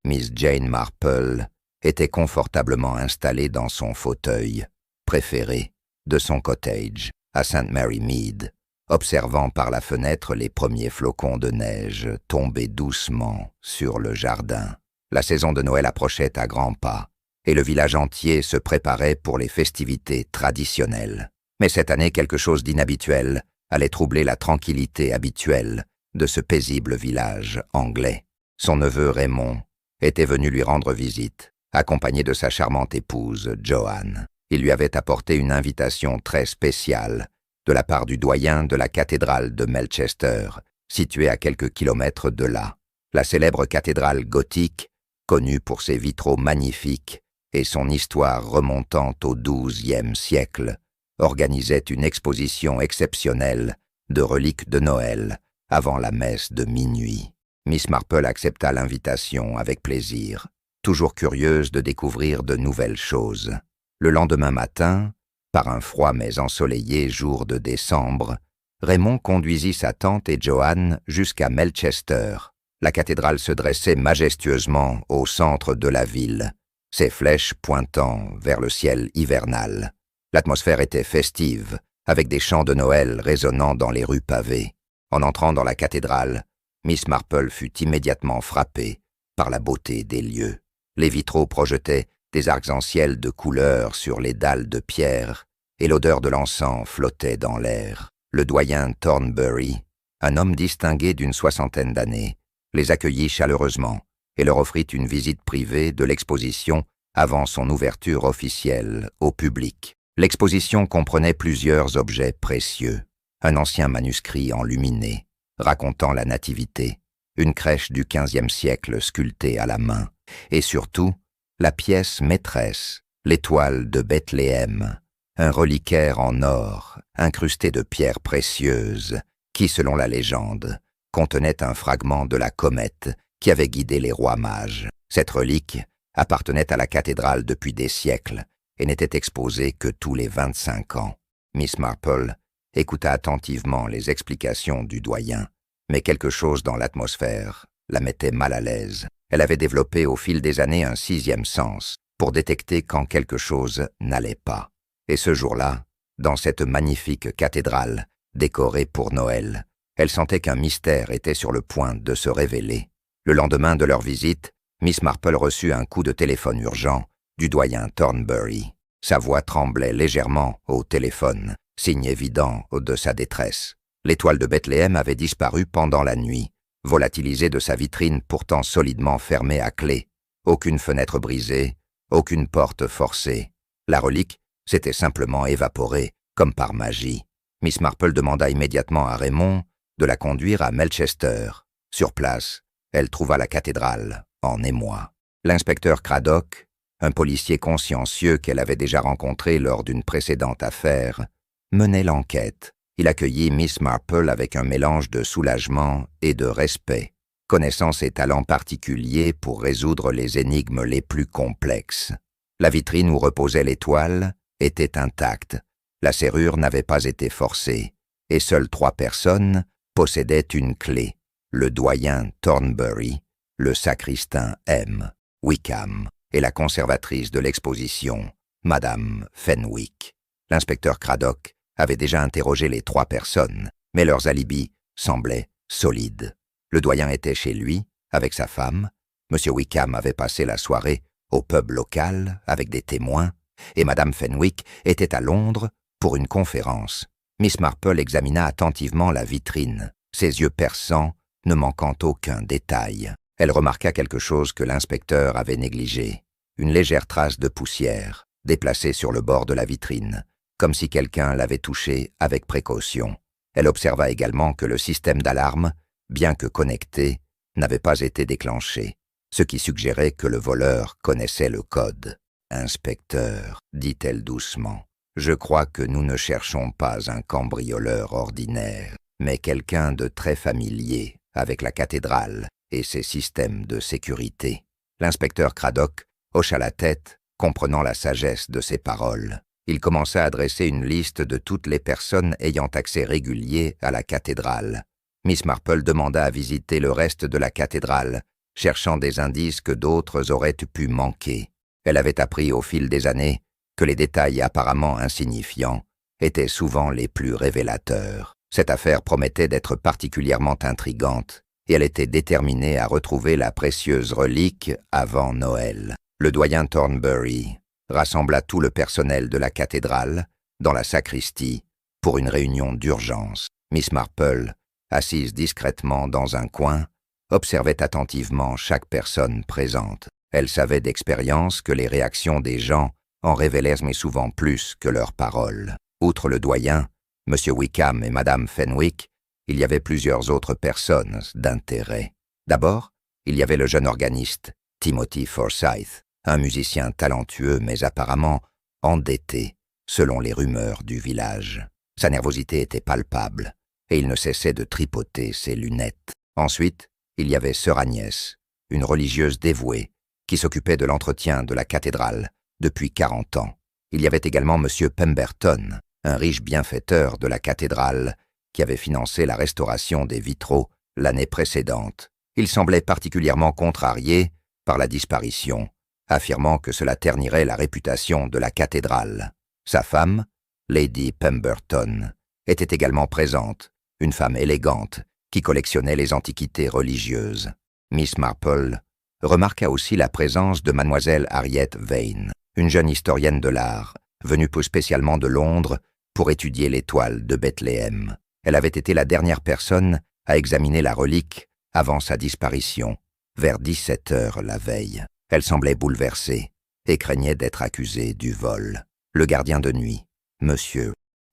Miss Jane Marple était confortablement installée dans son fauteuil préféré de son cottage à St. Mary Mead, observant par la fenêtre les premiers flocons de neige tomber doucement sur le jardin. La saison de Noël approchait à grands pas, et le village entier se préparait pour les festivités traditionnelles. Mais cette année, quelque chose d'inhabituel allait troubler la tranquillité habituelle de ce paisible village anglais. Son neveu Raymond était venu lui rendre visite, accompagné de sa charmante épouse, Joanne. Il lui avait apporté une invitation très spéciale de la part du doyen de la cathédrale de Melchester, située à quelques kilomètres de là. La célèbre cathédrale gothique, connue pour ses vitraux magnifiques et son histoire remontant au XIIe siècle, organisait une exposition exceptionnelle de reliques de Noël avant la messe de minuit. Miss Marple accepta l'invitation avec plaisir, toujours curieuse de découvrir de nouvelles choses. Le lendemain matin, par un froid mais ensoleillé jour de décembre, Raymond conduisit sa tante et Joanne jusqu'à Melchester. La cathédrale se dressait majestueusement au centre de la ville, ses flèches pointant vers le ciel hivernal. L'atmosphère était festive, avec des chants de Noël résonnant dans les rues pavées. En entrant dans la cathédrale, Miss Marple fut immédiatement frappée par la beauté des lieux. Les vitraux projetaient des arcs-en-ciel de couleurs sur les dalles de pierre, et l'odeur de l'encens flottait dans l'air. Le doyen Thornbury, un homme distingué d'une soixantaine d'années, les accueillit chaleureusement et leur offrit une visite privée de l'exposition avant son ouverture officielle au public. L'exposition comprenait plusieurs objets précieux. Un ancien manuscrit enluminé, racontant la Nativité, une crèche du XVe siècle sculptée à la main, et surtout, la pièce maîtresse, l'étoile de Bethléem, un reliquaire en or, incrusté de pierres précieuses, qui, selon la légende, contenait un fragment de la comète qui avait guidé les rois mages. Cette relique appartenait à la cathédrale depuis des siècles et n'était exposée que tous les 25 ans. Miss Marple écouta attentivement les explications du doyen, mais quelque chose dans l'atmosphère la mettait mal à l'aise. Elle avait développé au fil des années un sixième sens pour détecter quand quelque chose n'allait pas. Et ce jour-là, dans cette magnifique cathédrale décorée pour Noël, elle sentait qu'un mystère était sur le point de se révéler. Le lendemain de leur visite, Miss Marple reçut un coup de téléphone urgent du doyen Thornbury. Sa voix tremblait légèrement au téléphone, signe évident de sa détresse. L'étoile de Bethléem avait disparu pendant la nuit, volatilisée de sa vitrine pourtant solidement fermée à clé. Aucune fenêtre brisée, aucune porte forcée. La relique s'était simplement évaporée, comme par magie. Miss Marple demanda immédiatement à Raymond de la conduire à Melchester. Sur place, elle trouva la cathédrale en émoi. L'inspecteur Craddock, un policier consciencieux qu'elle avait déjà rencontré lors d'une précédente affaire, menait l'enquête. Il accueillit Miss Marple avec un mélange de soulagement et de respect, connaissant ses talents particuliers pour résoudre les énigmes les plus complexes. La vitrine où reposait l'étoile était intacte, la serrure n'avait pas été forcée, et seules 3 personnes possédaient une clé, le doyen Thornbury, le sacristain M. Wickham et la conservatrice de l'exposition, Madame Fenwick. L'inspecteur Craddock avait déjà interrogé les 3 personnes, mais leurs alibis semblaient solides. Le doyen était chez lui, avec sa femme, M. Wickham avait passé la soirée au pub local avec des témoins, et Madame Fenwick était à Londres pour une conférence. Miss Marple examina attentivement la vitrine, ses yeux perçants ne manquant aucun détail. Elle remarqua quelque chose que l'inspecteur avait négligé, une légère trace de poussière, déplacée sur le bord de la vitrine, comme si quelqu'un l'avait touchée avec précaution. Elle observa également que le système d'alarme, bien que connecté, n'avait pas été déclenché, ce qui suggérait que le voleur connaissait le code. « Inspecteur, dit-elle doucement, je crois que nous ne cherchons pas un cambrioleur ordinaire, mais quelqu'un de très familier avec la cathédrale et ses systèmes de sécurité. » L'inspecteur Craddock hocha la tête, comprenant la sagesse de ses paroles. Il commença à dresser une liste de toutes les personnes ayant accès régulier à la cathédrale. Miss Marple demanda à visiter le reste de la cathédrale cherchant des indices que d'autres auraient pu manquer. Elle avait appris au fil des années que les détails apparemment insignifiants étaient souvent les plus révélateurs. Cette affaire promettait d'être particulièrement intrigante, et elle était déterminée à retrouver la précieuse relique avant Noël. Le doyen Thornbury rassembla tout le personnel de la cathédrale dans la sacristie pour une réunion d'urgence. Miss Marple, assise discrètement dans un coin, observait attentivement chaque personne présente. Elle savait d'expérience que les réactions des gens en révélaient mais souvent plus que leurs paroles. Outre le doyen, M. Wickham et Mme Fenwick, il y avait plusieurs autres personnes d'intérêt. D'abord, il y avait le jeune organiste, Timothy Forsyth, un musicien talentueux mais apparemment endetté, selon les rumeurs du village. Sa nervosité était palpable, et il ne cessait de tripoter ses lunettes. Ensuite, il y avait Sœur Agnès, une religieuse dévouée, qui s'occupait de l'entretien de la cathédrale depuis 40 ans. Il y avait également M. Pemberton, un riche bienfaiteur de la cathédrale, qui avait financé la restauration des vitraux l'année précédente. Il semblait particulièrement contrarié par la disparition, affirmant que cela ternirait la réputation de la cathédrale. Sa femme, Lady Pemberton, était également présente, une femme élégante qui collectionnait les antiquités religieuses. Miss Marple remarqua aussi la présence de mademoiselle Harriet Vane, une jeune historienne de l'art, venue plus spécialement de Londres pour étudier l'étoile de Bethléem. Elle avait été la dernière personne à examiner la relique avant sa disparition, vers 17 heures la veille. Elle semblait bouleversée et craignait d'être accusée du vol. Le gardien de nuit, M.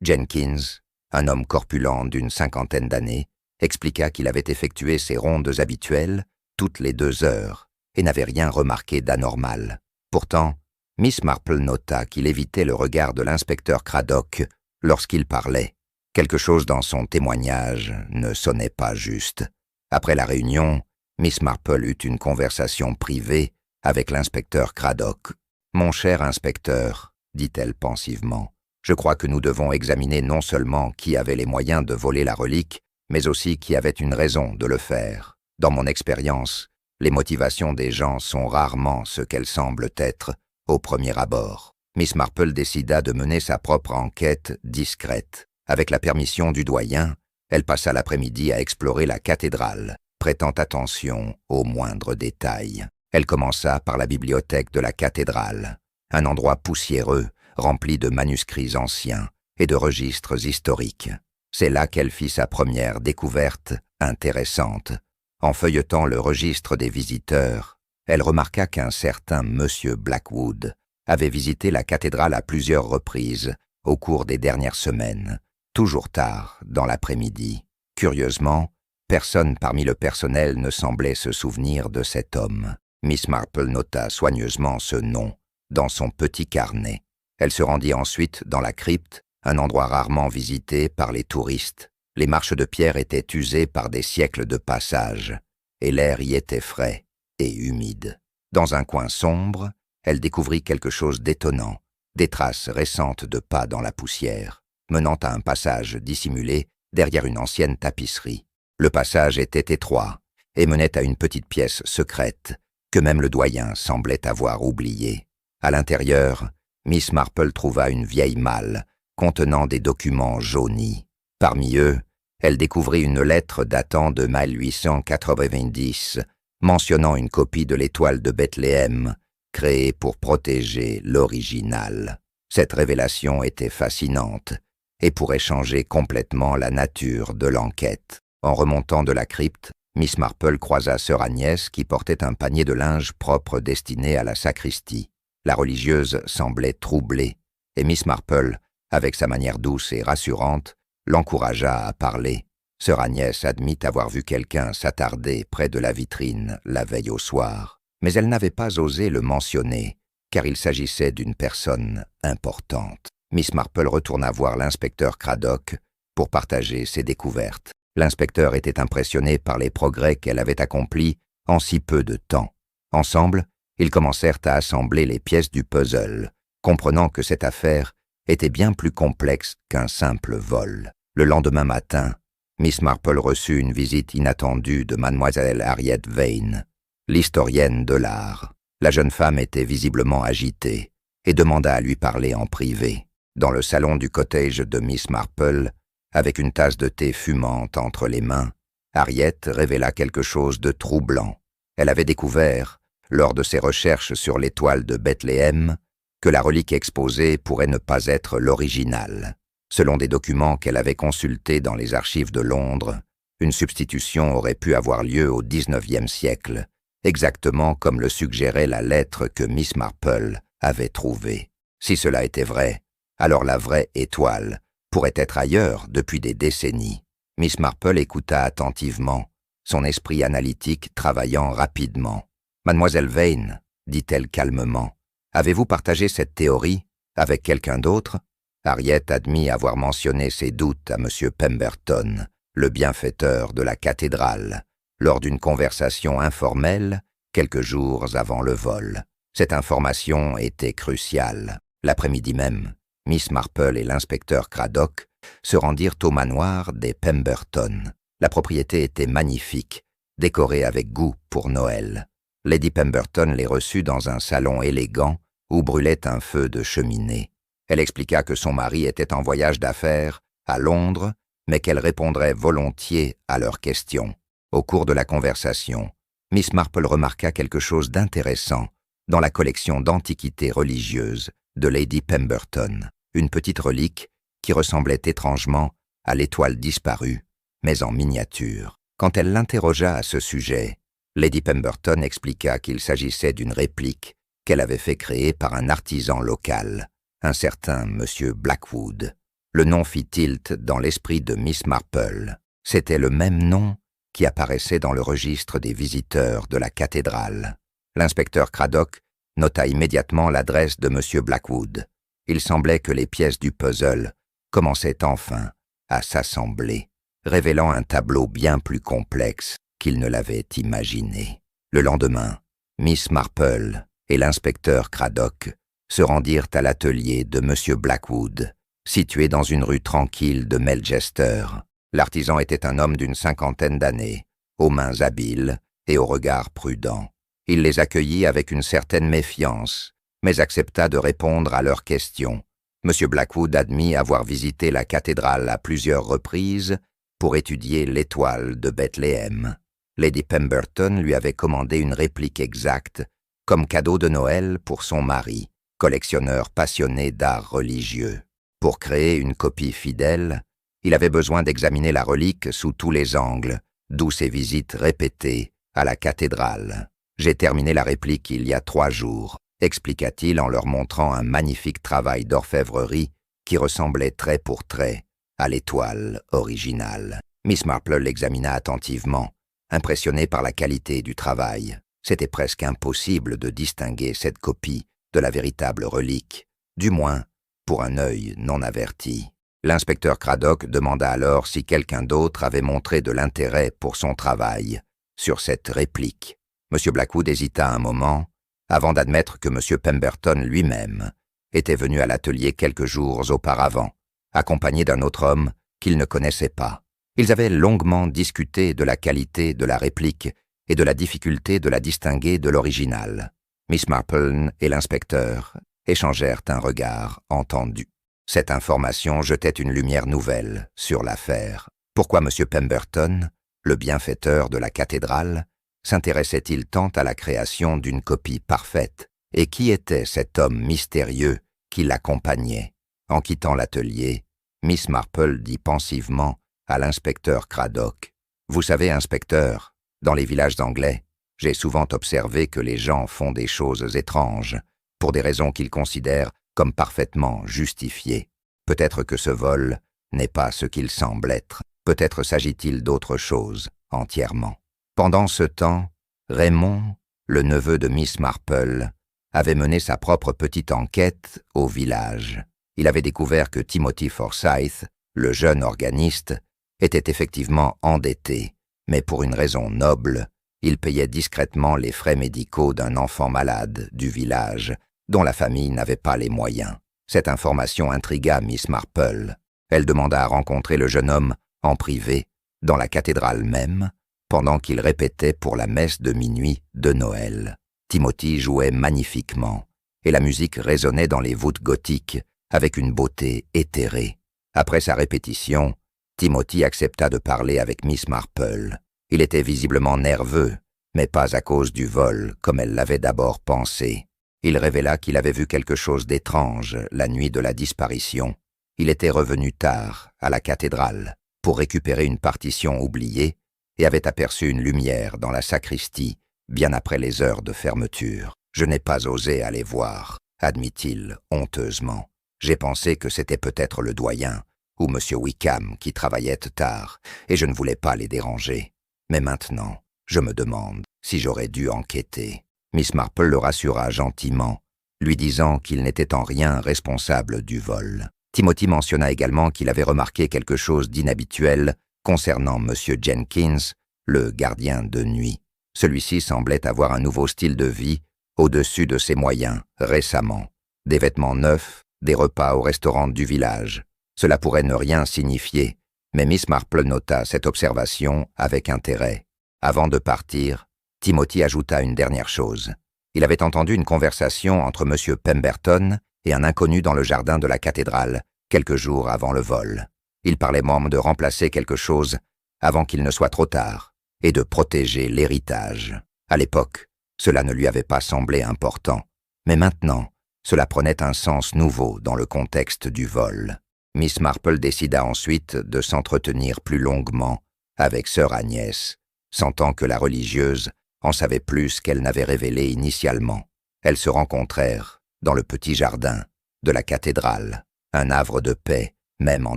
Jenkins, un homme corpulent d'une 50aine d'années, expliqua qu'il avait effectué ses rondes habituelles toutes les 2 heures et n'avait rien remarqué d'anormal. Pourtant, Miss Marple nota qu'il évitait le regard de l'inspecteur Craddock lorsqu'il parlait. Quelque chose dans son témoignage ne sonnait pas juste. Après la réunion, Miss Marple eut une conversation privée avec l'inspecteur Craddock. « Mon cher inspecteur, dit-elle pensivement, je crois que nous devons examiner non seulement qui avait les moyens de voler la relique, mais aussi qui avait une raison de le faire. Dans mon expérience, les motivations des gens sont rarement ce qu'elles semblent être au premier abord. » Miss Marple décida de mener sa propre enquête discrète. Avec la permission du doyen, elle passa l'après-midi à explorer la cathédrale, prêtant attention aux moindres détails. Elle commença par la bibliothèque de la cathédrale, un endroit poussiéreux, rempli de manuscrits anciens et de registres historiques. C'est là qu'elle fit sa première découverte intéressante. En feuilletant le registre des visiteurs, elle remarqua qu'un certain Monsieur Blackwood avait visité la cathédrale à plusieurs reprises au cours des dernières semaines, toujours tard dans l'après-midi. Curieusement, personne parmi le personnel ne semblait se souvenir de cet homme. Miss Marple nota soigneusement ce nom dans son petit carnet. Elle se rendit ensuite dans la crypte, un endroit rarement visité par les touristes. Les marches de pierre étaient usées par des siècles de passage, et l'air y était frais et humide. Dans un coin sombre, elle découvrit quelque chose d'étonnant, des traces récentes de pas dans la poussière, menant à un passage dissimulé derrière une ancienne tapisserie. Le passage était étroit et menait à une petite pièce secrète que même le doyen semblait avoir oubliée. À l'intérieur, Miss Marple trouva une vieille malle contenant des documents jaunis. Parmi eux, elle découvrit une lettre datant de 1890, mentionnant une copie de l'étoile de Bethléem, créée pour protéger l'original. Cette révélation était fascinante et pourrait changer complètement la nature de l'enquête. En remontant de la crypte, Miss Marple croisa Sœur Agnès qui portait un panier de linge propre destiné à la sacristie. La religieuse semblait troublée, et Miss Marple, avec sa manière douce et rassurante, l'encouragea à parler. Sœur Agnès admit avoir vu quelqu'un s'attarder près de la vitrine la veille au soir, mais elle n'avait pas osé le mentionner, car il s'agissait d'une personne importante. Miss Marple retourna voir l'inspecteur Craddock pour partager ses découvertes. L'inspecteur était impressionné par les progrès qu'elle avait accomplis en si peu de temps. Ensemble, ils commencèrent à assembler les pièces du puzzle, comprenant que cette affaire était bien plus complexe qu'un simple vol. Le lendemain matin, Miss Marple reçut une visite inattendue de mademoiselle Harriet Vane. l'historienne de l'art. La jeune femme était visiblement agitée et demanda à lui parler en privé. Dans le salon du cottage de Miss Marple, avec une tasse de thé fumante entre les mains, Harriet révéla quelque chose de troublant. Elle avait découvert, lors de ses recherches sur l'étoile de Bethléem, que la relique exposée pourrait ne pas être l'original. Selon des documents qu'elle avait consultés dans les archives de Londres, une substitution aurait pu avoir lieu au XIXe siècle, exactement comme le suggérait la lettre que Miss Marple avait trouvée. Si cela était vrai, alors la vraie étoile pourrait être ailleurs depuis des décennies. Miss Marple écouta attentivement, son esprit analytique travaillant rapidement. « Mademoiselle Vane, dit-elle calmement, avez-vous partagé cette théorie avec quelqu'un d'autre ?» Harriet admit avoir mentionné ses doutes à M. Pemberton, le bienfaiteur de la cathédrale, lors d'une conversation informelle quelques jours avant le vol. Cette information était cruciale. L'après-midi même, Miss Marple et l'inspecteur Craddock se rendirent au manoir des Pemberton. La propriété était magnifique, décorée avec goût pour Noël. Lady Pemberton les reçut dans un salon élégant où brûlait un feu de cheminée. Elle expliqua que son mari était en voyage d'affaires à Londres, mais qu'elle répondrait volontiers à leurs questions. Au cours de la conversation, Miss Marple remarqua quelque chose d'intéressant dans la collection d'antiquités religieuses de Lady Pemberton, une petite relique qui ressemblait étrangement à l'étoile disparue, mais en miniature. Quand elle l'interrogea à ce sujet, Lady Pemberton expliqua qu'il s'agissait d'une réplique qu'elle avait fait créer par un artisan local, un certain Monsieur Blackwood. Le nom fit tilt dans l'esprit de Miss Marple. C'était le même nom qui apparaissait dans le registre des visiteurs de la cathédrale. L'inspecteur Craddock nota immédiatement l'adresse de Monsieur Blackwood. Il semblait que les pièces du puzzle commençaient enfin à s'assembler, révélant un tableau bien plus complexe qu'il ne l'avait imaginé. Le lendemain, Miss Marple et l'inspecteur Craddock se rendirent à l'atelier de M. Blackwood, situé dans une rue tranquille de Melchester. L'artisan était un homme d'une 50aine d'années, aux mains habiles et au regard prudent. Il les accueillit avec une certaine méfiance, mais accepta de répondre à leurs questions. M. Blackwood admit avoir visité la cathédrale à plusieurs reprises pour étudier l'étoile de Bethléem. Lady Pemberton lui avait commandé une réplique exacte comme cadeau de Noël pour son mari, collectionneur passionné d'art religieux. Pour créer une copie fidèle, il avait besoin d'examiner la relique sous tous les angles, d'où ses visites répétées à la cathédrale. « J'ai terminé la réplique il y a 3 jours, expliqua-t-il en leur montrant un magnifique travail d'orfèvrerie qui ressemblait trait pour trait à l'étoile originale. Miss Marple l'examina attentivement, impressionnée par la qualité du travail. C'était presque impossible de distinguer cette copie de la véritable relique, du moins pour un œil non averti. L'inspecteur Craddock demanda alors si quelqu'un d'autre avait montré de l'intérêt pour son travail sur cette réplique. M. Blackwood hésita un moment avant d'admettre que M. Pemberton lui-même était venu à l'atelier quelques jours auparavant, accompagné d'un autre homme qu'il ne connaissait pas. Ils avaient longuement discuté de la qualité de la réplique et de la difficulté de la distinguer de l'original. Miss Marple et l'inspecteur échangèrent un regard entendu. Cette information jetait une lumière nouvelle sur l'affaire. Pourquoi M. Pemberton, le bienfaiteur de la cathédrale, s'intéressait-il tant à la création d'une copie parfaite? Et qui était cet homme mystérieux qui l'accompagnait? En quittant l'atelier, Miss Marple dit pensivement à l'inspecteur Craddock. « Vous savez, inspecteur, dans les villages anglais, j'ai souvent observé que les gens font des choses étranges, pour des raisons qu'ils considèrent comme parfaitement justifiées. Peut-être que ce vol n'est pas ce qu'il semble être. Peut-être s'agit-il d'autre chose entièrement. » Pendant ce temps, Raymond, le neveu de Miss Marple, avait mené sa propre petite enquête au village. Il avait découvert que Timothy Forsyth, le jeune organiste, était effectivement endetté, mais pour une raison noble, il payait discrètement les frais médicaux d'un enfant malade du village, dont la famille n'avait pas les moyens. Cette information intrigua Miss Marple. Elle demanda à rencontrer le jeune homme en privé, dans la cathédrale même, pendant qu'il répétait pour la messe de minuit de Noël. Timothy jouait magnifiquement, et la musique résonnait dans les voûtes gothiques avec une beauté éthérée. Après sa répétition, Timothy accepta de parler avec Miss Marple. Il était visiblement nerveux, mais pas à cause du vol, comme elle l'avait d'abord pensé. Il révéla qu'il avait vu quelque chose d'étrange la nuit de la disparition. Il était revenu tard, à la cathédrale, pour récupérer une partition oubliée et avait aperçu une lumière dans la sacristie, bien après les heures de fermeture. « Je n'ai pas osé aller voir », admit-il honteusement. « J'ai pensé que c'était peut-être le doyen ou M. Wickham qui travaillait tard, et je ne voulais pas les déranger. Mais maintenant, je me demande si j'aurais dû enquêter. » Miss Marple le rassura gentiment, lui disant qu'il n'était en rien responsable du vol. Timothy mentionna également qu'il avait remarqué quelque chose d'inhabituel concernant M. Jenkins, le gardien de nuit. Celui-ci semblait avoir un nouveau style de vie au-dessus de ses moyens, récemment. Des vêtements neufs, des repas au restaurant du village. Cela pourrait ne rien signifier, mais Miss Marple nota cette observation avec intérêt. Avant de partir, Timothy ajouta une dernière chose. Il avait entendu une conversation entre M. Pemberton et un inconnu dans le jardin de la cathédrale, quelques jours avant le vol. Il parlait même de remplacer quelque chose avant qu'il ne soit trop tard, et de protéger l'héritage. À l'époque, cela ne lui avait pas semblé important, mais maintenant, cela prenait un sens nouveau dans le contexte du vol. Miss Marple décida ensuite de s'entretenir plus longuement avec sœur Agnès, sentant que la religieuse en savait plus qu'elle n'avait révélé initialement. Elles se rencontrèrent dans le petit jardin de la cathédrale, un havre de paix, même en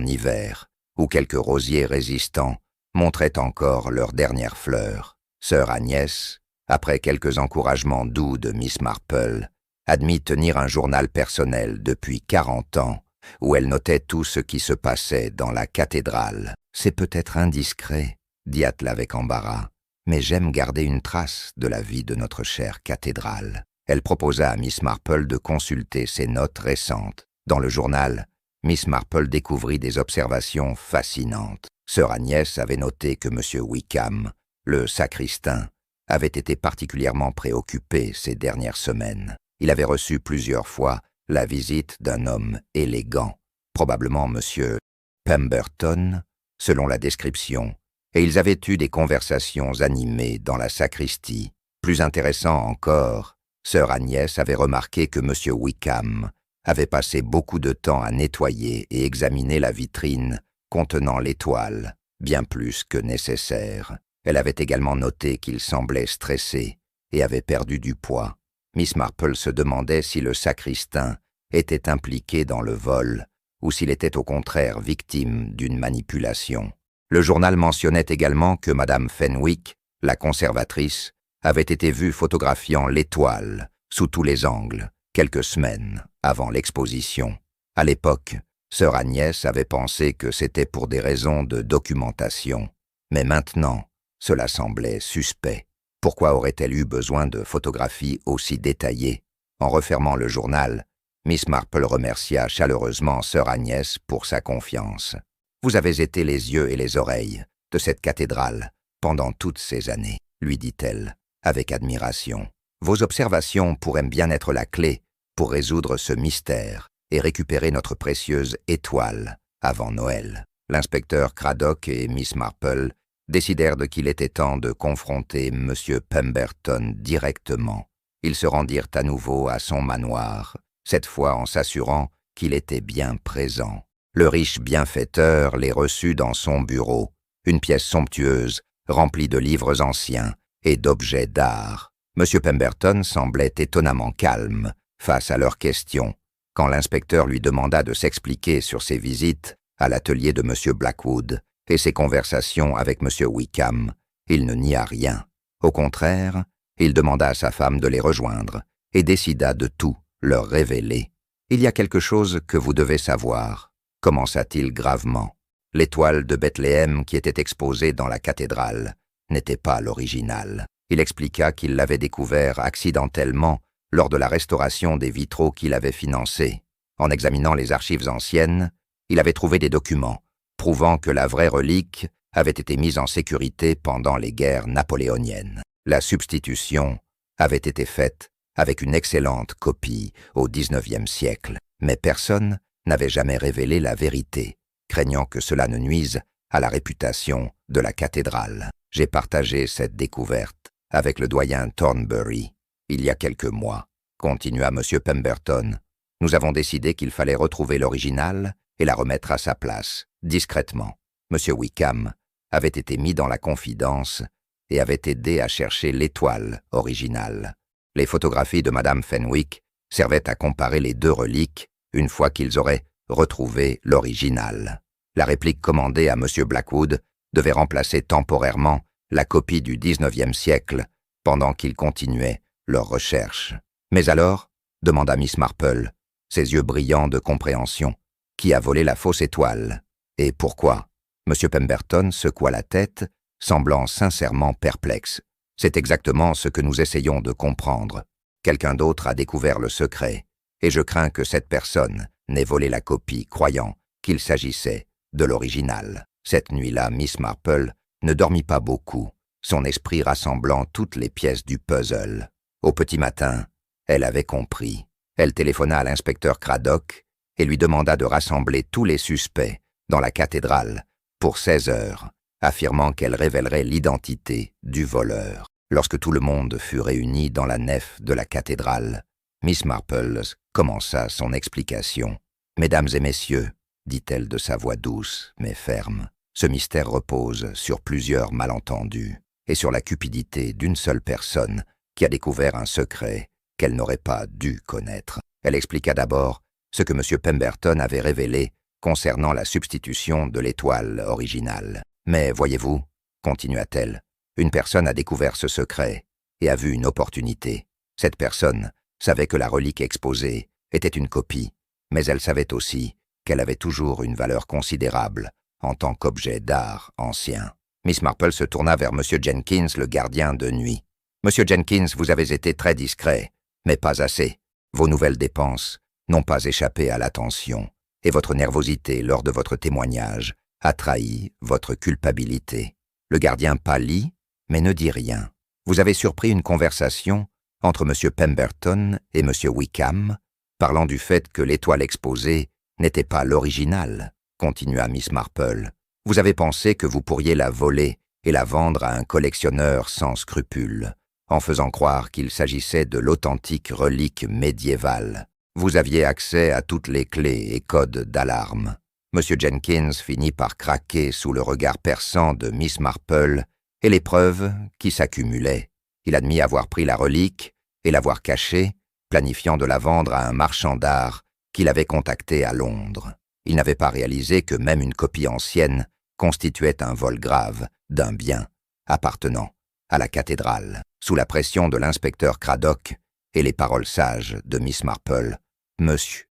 hiver, où quelques rosiers résistants montraient encore leurs dernières fleurs. Sœur Agnès, après quelques encouragements doux de Miss Marple, admit tenir un journal personnel depuis 40 ans, où elle notait tout ce qui se passait dans la cathédrale. « C'est peut-être indiscret, » dit-elle avec embarras, « mais j'aime garder une trace de la vie de notre chère cathédrale. » Elle proposa à Miss Marple de consulter ses notes récentes. Dans le journal, Miss Marple découvrit des observations fascinantes. Sœur Agnès avait noté que M. Wickham, le sacristain, avait été particulièrement préoccupé ces dernières semaines. Il avait reçu plusieurs fois la visite d'un homme élégant, probablement M. Pemberton, selon la description, et ils avaient eu des conversations animées dans la sacristie. Plus intéressant encore, sœur Agnès avait remarqué que M. Wickham avait passé beaucoup de temps à nettoyer et examiner la vitrine contenant l'étoile, bien plus que nécessaire. Elle avait également noté qu'il semblait stressé et avait perdu du poids. Miss Marple se demandait si le sacristain était impliqué dans le vol ou s'il était au contraire victime d'une manipulation. Le journal mentionnait également que Madame Fenwick, la conservatrice, avait été vue photographiant l'étoile sous tous les angles, quelques semaines avant l'exposition. À l'époque, sœur Agnès avait pensé que c'était pour des raisons de documentation. Mais maintenant, cela semblait suspect. Pourquoi aurait-elle eu besoin de photographies aussi détaillées? En refermant le journal, Miss Marple remercia chaleureusement sœur Agnès pour sa confiance. « Vous avez été les yeux et les oreilles de cette cathédrale pendant toutes ces années, » lui dit-elle, avec admiration. « Vos observations pourraient bien être la clé pour résoudre ce mystère et récupérer notre précieuse étoile avant Noël. » L'inspecteur Craddock et Miss Marple décidèrent qu'il était temps de confronter M. Pemberton directement. Ils se rendirent à nouveau à son manoir, cette fois en s'assurant qu'il était bien présent. Le riche bienfaiteur les reçut dans son bureau, une pièce somptueuse, remplie de livres anciens et d'objets d'art. M. Pemberton semblait étonnamment calme face à leurs questions. Quand l'inspecteur lui demanda de s'expliquer sur ses visites à l'atelier de M. Blackwood et ses conversations avec M. Wickham, il ne nia rien. Au contraire, il demanda à sa femme de les rejoindre et décida de tout leur révéler. « Il y a quelque chose que vous devez savoir », commença-t-il gravement. L'étoile de Bethléem qui était exposée dans la cathédrale n'était pas l'original. Il expliqua qu'il l'avait découvert accidentellement lors de la restauration des vitraux qu'il avait financés. En examinant les archives anciennes, il avait trouvé des documents prouvant que la vraie relique avait été mise en sécurité pendant les guerres napoléoniennes. La substitution avait été faite avec une excellente copie au XIXe siècle, mais personne n'avait jamais révélé la vérité, craignant que cela ne nuise à la réputation de la cathédrale. J'ai partagé cette découverte avec le doyen Thornbury il y a quelques mois, continua M. Pemberton. Nous avons décidé qu'il fallait retrouver l'original et la remettre à sa place, discrètement. M. Wickham avait été mis dans la confidence et avait aidé à chercher l'étoile originale. Les photographies de Madame Fenwick servaient à comparer les deux reliques une fois qu'ils auraient retrouvé l'original. La réplique commandée à M. Blackwood devait remplacer temporairement la copie du XIXe siècle pendant qu'ils continuaient leurs recherches. Mais alors, demanda Miss Marple, ses yeux brillants de compréhension, qui a volé la fausse étoile? Et pourquoi? M. Pemberton secoua la tête, semblant sincèrement perplexe. C'est exactement ce que nous essayons de comprendre. Quelqu'un d'autre a découvert le secret, et je crains que cette personne n'ait volé la copie, croyant qu'il s'agissait de l'original. Cette nuit-là, Miss Marple ne dormit pas beaucoup, son esprit rassemblant toutes les pièces du puzzle. Au petit matin, elle avait compris. Elle téléphona à l'inspecteur Craddock et lui demanda de rassembler tous les suspects dans la cathédrale pour 16 heures, affirmant qu'elle révélerait l'identité du voleur. Lorsque tout le monde fut réuni dans la nef de la cathédrale, Miss Marple commença son explication. « Mesdames et messieurs, dit-elle de sa voix douce mais ferme, ce mystère repose sur plusieurs malentendus et sur la cupidité d'une seule personne qui a découvert un secret qu'elle n'aurait pas dû connaître. » Elle expliqua d'abord ce que M. Pemberton avait révélé concernant la substitution de l'étoile originale. « Mais voyez-vous, continua-t-elle, une personne a découvert ce secret et a vu une opportunité. Cette personne savait que la relique exposée était une copie, mais elle savait aussi qu'elle avait toujours une valeur considérable en tant qu'objet d'art ancien. » Miss Marple se tourna vers M. Jenkins, le gardien de nuit. « Monsieur Jenkins, vous avez été très discret, mais pas assez. Vos nouvelles dépenses n'ont pas échappé à l'attention, et votre nervosité lors de votre témoignage a trahi votre culpabilité. » Le gardien pâlit, mais ne dit rien. « Vous avez surpris une conversation entre M. Pemberton et M. Wickham, parlant du fait que l'étoile exposée n'était pas l'original, » continua Miss Marple. « Vous avez pensé que vous pourriez la voler et la vendre à un collectionneur sans scrupules, en faisant croire qu'il s'agissait de l'authentique relique médiévale. Vous aviez accès à toutes les clés et codes d'alarme. » M. Jenkins finit par craquer sous le regard perçant de Miss Marple et les preuves qui s'accumulaient. Il admit avoir pris la relique et l'avoir cachée, planifiant de la vendre à un marchand d'art qu'il avait contacté à Londres. Il n'avait pas réalisé que même une copie ancienne constituait un vol grave d'un bien appartenant à la cathédrale. Sous la pression de l'inspecteur Craddock et les paroles sages de Miss Marple, M.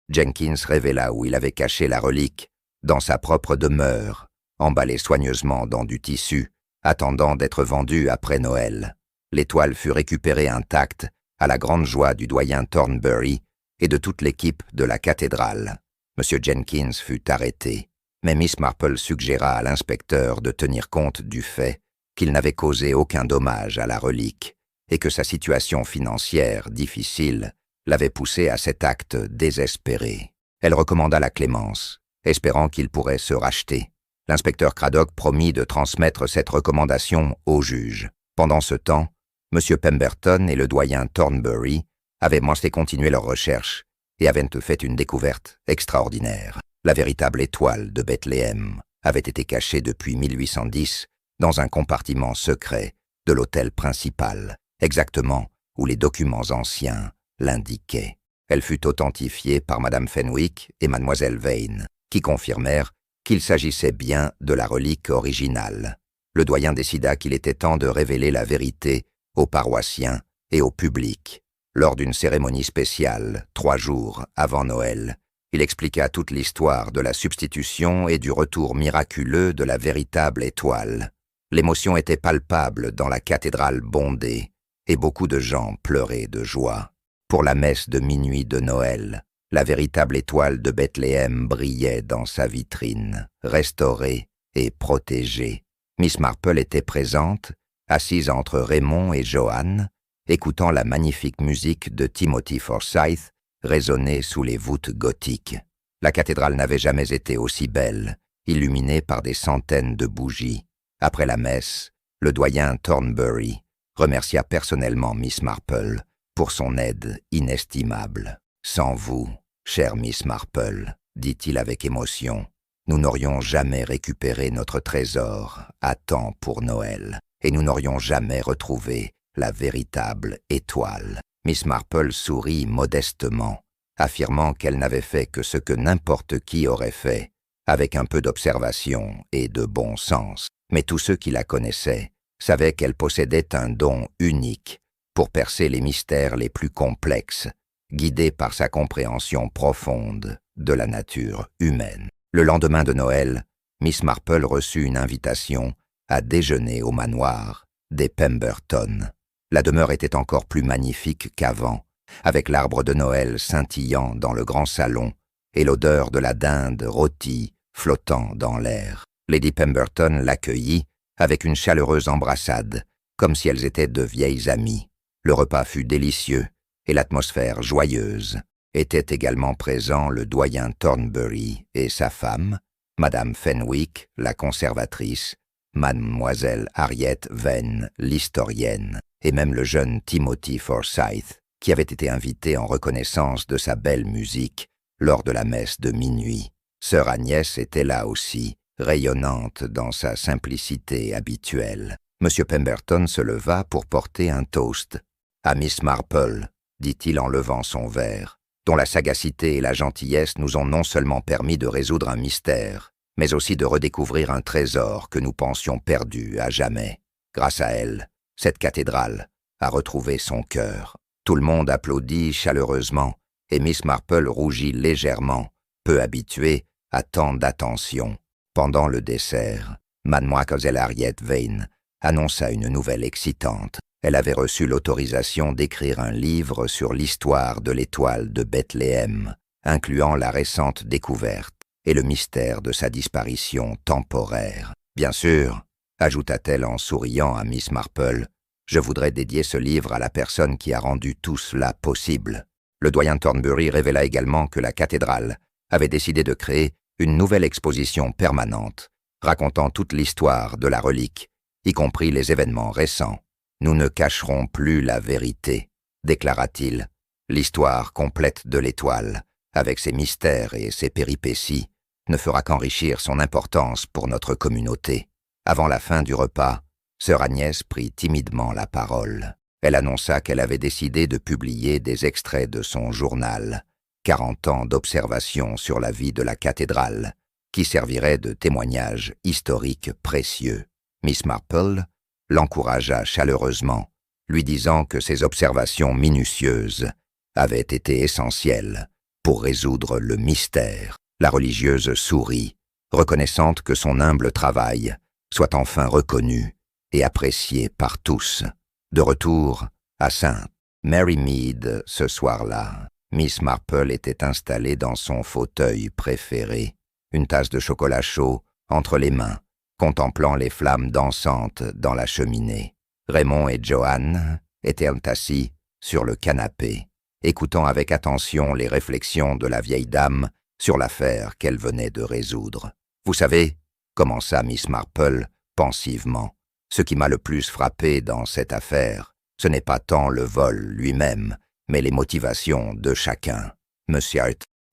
Jenkins révéla où il avait caché la relique dans sa propre demeure, emballée soigneusement dans du tissu, attendant d'être vendue après Noël. L'étoile fut récupérée intacte à la grande joie du doyen Thornbury et de toute l'équipe de la cathédrale. M. Jenkins fut arrêté, mais Miss Marple suggéra à l'inspecteur de tenir compte du fait qu'il n'avait causé aucun dommage à la relique et que sa situation financière difficile l'avait poussé à cet acte désespéré. Elle recommanda la clémence, espérant qu'il pourrait se racheter. L'inspecteur Craddock promit de transmettre cette recommandation au juge. Pendant ce temps, M. Pemberton et le doyen Thornbury avaient lancé continuer leurs recherches et avaient fait une découverte extraordinaire. La véritable étoile de Bethléem avait été cachée depuis 1810 dans un compartiment secret de l'hôtel principal, exactement où les documents anciens l'indiquaient. Elle fut authentifiée par Madame Fenwick et Mademoiselle Vane, qui confirmèrent qu'il s'agissait bien de la relique originale. Le doyen décida qu'il était temps de révéler la vérité aux paroissiens et au public. Lors d'une cérémonie spéciale, 3 jours avant Noël, il expliqua toute l'histoire de la substitution et du retour miraculeux de la véritable étoile. L'émotion était palpable dans la cathédrale bondée, et beaucoup de gens pleuraient de joie. Pour la messe de minuit de Noël, la véritable étoile de Bethléem brillait dans sa vitrine, restaurée et protégée Miss Marple était présente, assise entre Raymond et Joanne, écoutant la magnifique musique de Timothy Forsyth résonner sous les voûtes gothiques. La cathédrale n'avait jamais été aussi belle, illuminée par des centaines de bougies. Après la messe, le doyen Thornbury remercia personnellement Miss Marple pour son aide inestimable. « Sans vous, chère Miss Marple, dit-il avec émotion, nous n'aurions jamais récupéré notre trésor à temps pour Noël, et nous n'aurions jamais retrouvé la véritable étoile. » Miss Marple sourit modestement, affirmant qu'elle n'avait fait que ce que n'importe qui aurait fait, avec un peu d'observation et de bon sens. Mais tous ceux qui la connaissaient savaient qu'elle possédait un don unique pour percer les mystères les plus complexes, guidée par sa compréhension profonde de la nature humaine. Le lendemain de Noël, Miss Marple reçut une invitation à déjeuner au manoir des Pemberton. La demeure était encore plus magnifique qu'avant, avec l'arbre de Noël scintillant dans le grand salon et l'odeur de la dinde rôtie flottant dans l'air. Lady Pemberton l'accueillit avec une chaleureuse embrassade, comme si elles étaient de vieilles amies. Le repas fut délicieux et l'atmosphère joyeuse. Étaient également présents le doyen Thornbury et sa femme, Madame Fenwick, la conservatrice, Mademoiselle Harriet Venn, l'historienne, et même le jeune Timothy Forsyth, qui avait été invité en reconnaissance de sa belle musique lors de la messe de minuit. Sœur Agnès était là aussi, rayonnante dans sa simplicité habituelle. Monsieur Pemberton se leva pour porter un toast. « À Miss Marple », dit-il en levant son verre, dont la sagacité et la gentillesse nous ont non seulement permis de résoudre un mystère, mais aussi de redécouvrir un trésor que nous pensions perdu à jamais. Grâce à elle, cette cathédrale a retrouvé son cœur. Tout le monde applaudit chaleureusement, et Miss Marple rougit légèrement, peu habituée à tant d'attention. Pendant le dessert, Mademoiselle Harriet Vane annonça une nouvelle excitante. Elle avait reçu l'autorisation d'écrire un livre sur l'histoire de l'étoile de Bethléem, incluant la récente découverte et le mystère de sa disparition temporaire. Bien sûr, ajouta-t-elle en souriant à Miss Marple, je voudrais dédier ce livre à la personne qui a rendu tout cela possible. Le doyen Thornbury révéla également que la cathédrale avait décidé de créer une nouvelle exposition permanente, racontant toute l'histoire de la relique, y compris les événements récents. Nous ne cacherons plus la vérité, déclara-t-il. L'histoire complète de l'étoile, avec ses mystères et ses péripéties, ne fera qu'enrichir son importance pour notre communauté. Avant la fin du repas, sœur Agnès prit timidement la parole. Elle annonça qu'elle avait décidé de publier des extraits de son journal, 40 ans d'observation sur la vie de la cathédrale, qui servirait de témoignage historique précieux. Miss Marple l'encouragea chaleureusement, lui disant que ses observations minutieuses avaient été essentielles pour résoudre le mystère. La religieuse sourit, reconnaissante que son humble travail soit enfin reconnu et apprécié par tous. De retour à St. Mary Mead ce soir-là, Miss Marple était installée dans son fauteuil préféré, une tasse de chocolat chaud entre les mains, contemplant les flammes dansantes dans la cheminée. Raymond et Joanne étaient assis sur le canapé, écoutant avec attention les réflexions de la vieille dame sur l'affaire qu'elle venait de résoudre. « Vous savez, » commença Miss Marple pensivement, « ce qui m'a le plus frappé dans cette affaire, ce n'est pas tant le vol lui-même, mais les motivations de chacun. Monsieur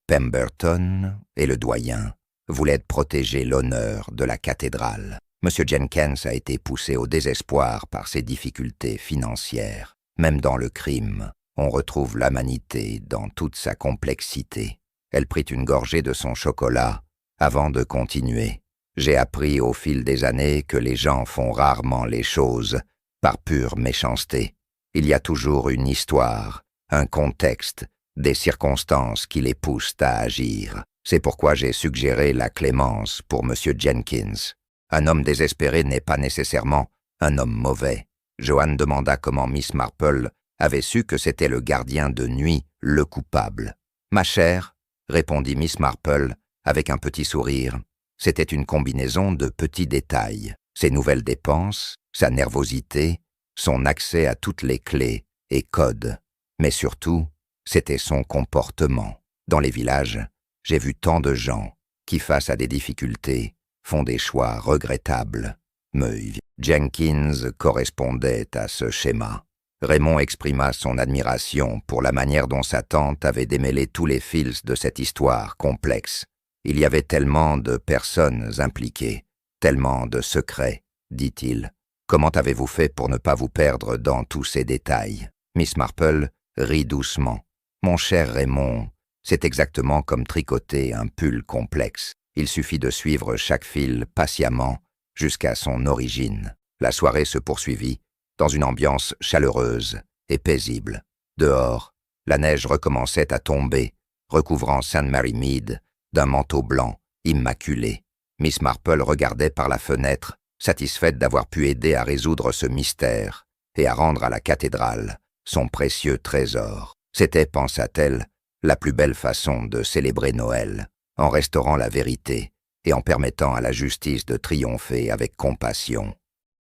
Pemberton et le doyen voulaient protéger l'honneur de la cathédrale. Monsieur Jenkins a été poussé au désespoir par ses difficultés financières. Même dans le crime, on retrouve l'humanité dans toute sa complexité. » Elle prit une gorgée de son chocolat avant de continuer. « J'ai appris au fil des années que les gens font rarement les choses par pure méchanceté. Il y a toujours une histoire, un contexte, des circonstances qui les poussent à agir. C'est pourquoi j'ai suggéré la clémence pour M. Jenkins. Un homme désespéré n'est pas nécessairement un homme mauvais. » Joanne demanda comment Miss Marple avait su que c'était le gardien de nuit le coupable. « Ma chère, » répondit Miss Marple avec un petit sourire, « c'était une combinaison de petits détails. Ses nouvelles dépenses, sa nervosité, son accès à toutes les clés et codes. Mais surtout, c'était son comportement. Dans les villages, j'ai vu tant de gens qui, face à des difficultés, font des choix regrettables. Meuve. Jenkins correspondait à ce schéma. Raymond exprima son admiration pour la manière dont sa tante avait démêlé tous les fils de cette histoire complexe. Il y avait tellement de personnes impliquées, tellement de secrets, dit-il. Comment avez-vous fait pour ne pas vous perdre dans tous ces détails? Miss Marple rit doucement. Mon cher Raymond, c'est exactement comme tricoter un pull complexe. Il suffit de suivre chaque fil patiemment jusqu'à son origine. La soirée se poursuivit dans une ambiance chaleureuse et paisible. Dehors, la neige recommençait à tomber, recouvrant St. Mary Mead d'un manteau blanc, immaculé. Miss Marple regardait par la fenêtre, satisfaite d'avoir pu aider à résoudre ce mystère et à rendre à la cathédrale son précieux trésor. C'était, pensa-t-elle, la plus belle façon de célébrer Noël, en restaurant la vérité et en permettant à la justice de triompher avec compassion.